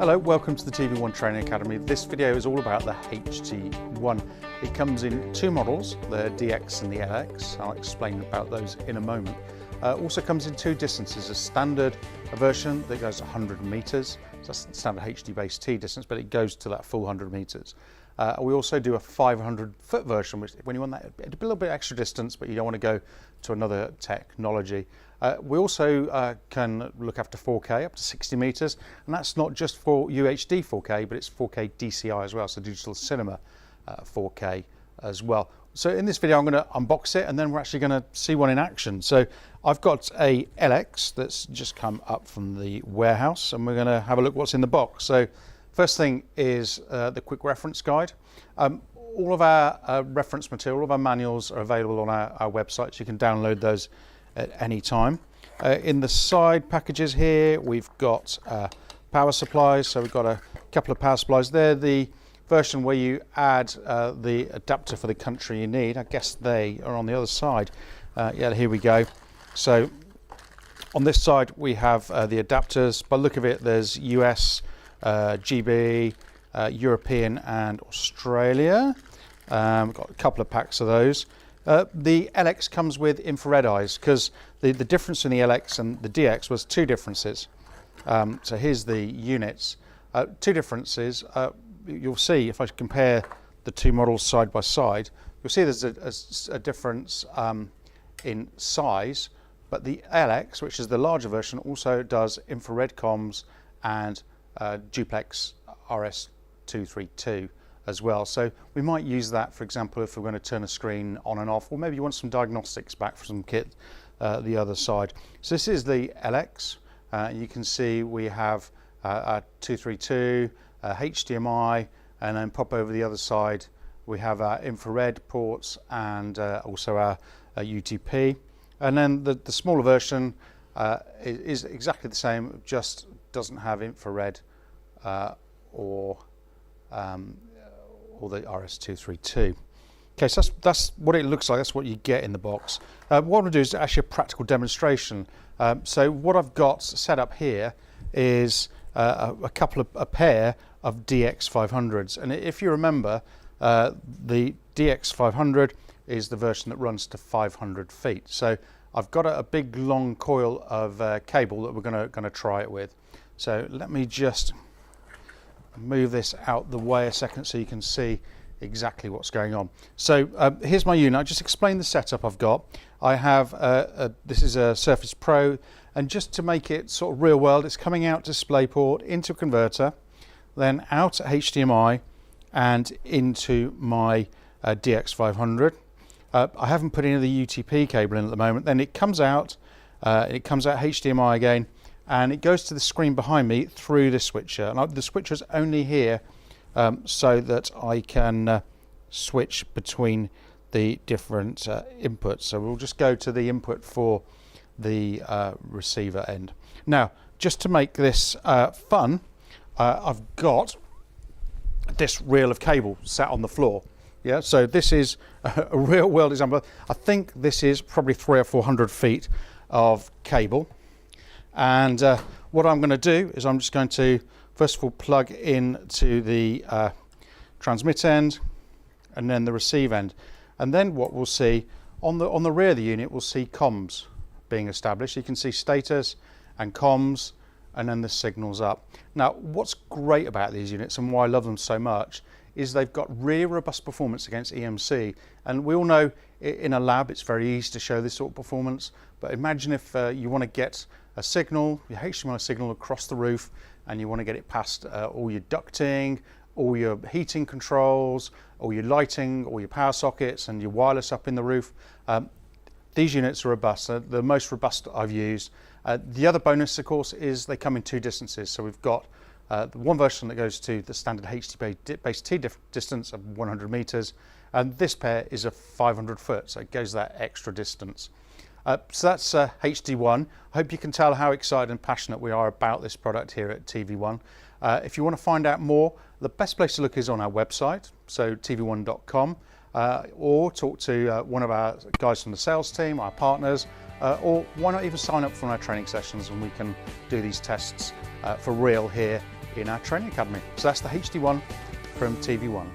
Hello, welcome to the TV1 Training Academy. This video is all about the HT1. It comes in two models, the DX and the LX. I'll explain about those in a moment. Also comes in two distances, a standard version that goes 100 meters. So that's the standard HD base T distance, but it goes to that full 100 meters. We also do a 500-foot version, which when you want that a little bit extra distance, but you don't want to go to another technology. We also can look after 4K up to 60 meters, and that's not just for UHD 4K, but it's 4K DCI as well, so digital cinema 4K as well. So in this video, I'm going to unbox it, and then we're actually going to see one in action. So I've got a LX that's just come up from the warehouse, and we're going to have a look what's in the box. So first thing is the quick reference guide. All of our reference material, all of our manuals are available on our website, so you can download those at any time. In the side packages here, we've got power supplies. So we've got a couple of power supplies. They're the version where you add the adapter for the country you need. I guess they are on the other side. Yeah, here we go. So on this side, we have the adapters. By the look of it, there's US, GB, European and Australia. We've got a couple of packs of those. The LX comes with infrared eyes, because the difference in the LX and the DX was two differences. So here's the units. Two differences. You'll see if I compare the two models side by side, you'll see there's a difference in size, but the LX, which is the larger version, also does infrared comms and duplex RS232 as well. So we might use that, for example, if we're going to turn a screen on and off, or maybe you want some diagnostics back from some kit the other side. So this is the LX. You can see we have our 232, HDMI, and then pop over the other side we have our infrared ports and also our UTP. And then the smaller version is exactly the same, just doesn't have infrared or the RS232. Okay, so that's what it looks like. That's what you get in the box. What I'm going to do is actually a practical demonstration. So what I've got set up here is a pair of DX500s, and if you remember, the DX500 is the version that runs to 500 feet. So I've got a big long coil of cable that we're going to try it with. So let me just move this out the way a second so you can see exactly what's going on. So here's my unit. I just explained the setup I've got. I have this is a Surface Pro, and just to make it sort of real world, it's coming out DisplayPort into a converter, then out HDMI and into my DX500. I haven't put in the UTP cable in at the moment. Then it comes out HDMI again, and it goes to the screen behind me through the switcher. And the switcher's only here so that I can switch between the different inputs. So we'll just go to the input for the receiver end. Now, just to make this fun, I've got this reel of cable sat on the floor. Yeah, so this is a real world example. I think this is probably 300 or 400 feet of cable. And what I'm going to do is I'm just going to first of all plug in to the transmit end and then the receive end. And then what we'll see on the rear of the unit, we'll see comms being established. You can see status and comms, and then the signals up. Now, what's great about these units and why I love them so much is they've got really robust performance against EMC. And we all know in a lab it's very easy to show this sort of performance, but imagine if you want to get a signal, your HDMI signal across the roof, and you want to get it past all your ducting, all your heating controls, all your lighting, all your power sockets and your wireless up in the roof. These units are robust. They're the most robust I've used. The other bonus, of course, is they come in two distances. So we've got the one version that goes to the standard HD base T distance of 100 meters, and this pair is a 500 foot, so it goes that extra distance. So that's HD1. I hope you can tell how excited and passionate we are about this product here at TV1. If you want to find out more, the best place to look is on our website, so tv1.com, or talk to one of our guys from the sales team, our partners, or why not even sign up for our training sessions, and we can do these tests for real here in our training academy. So that's the HD1 from TV1.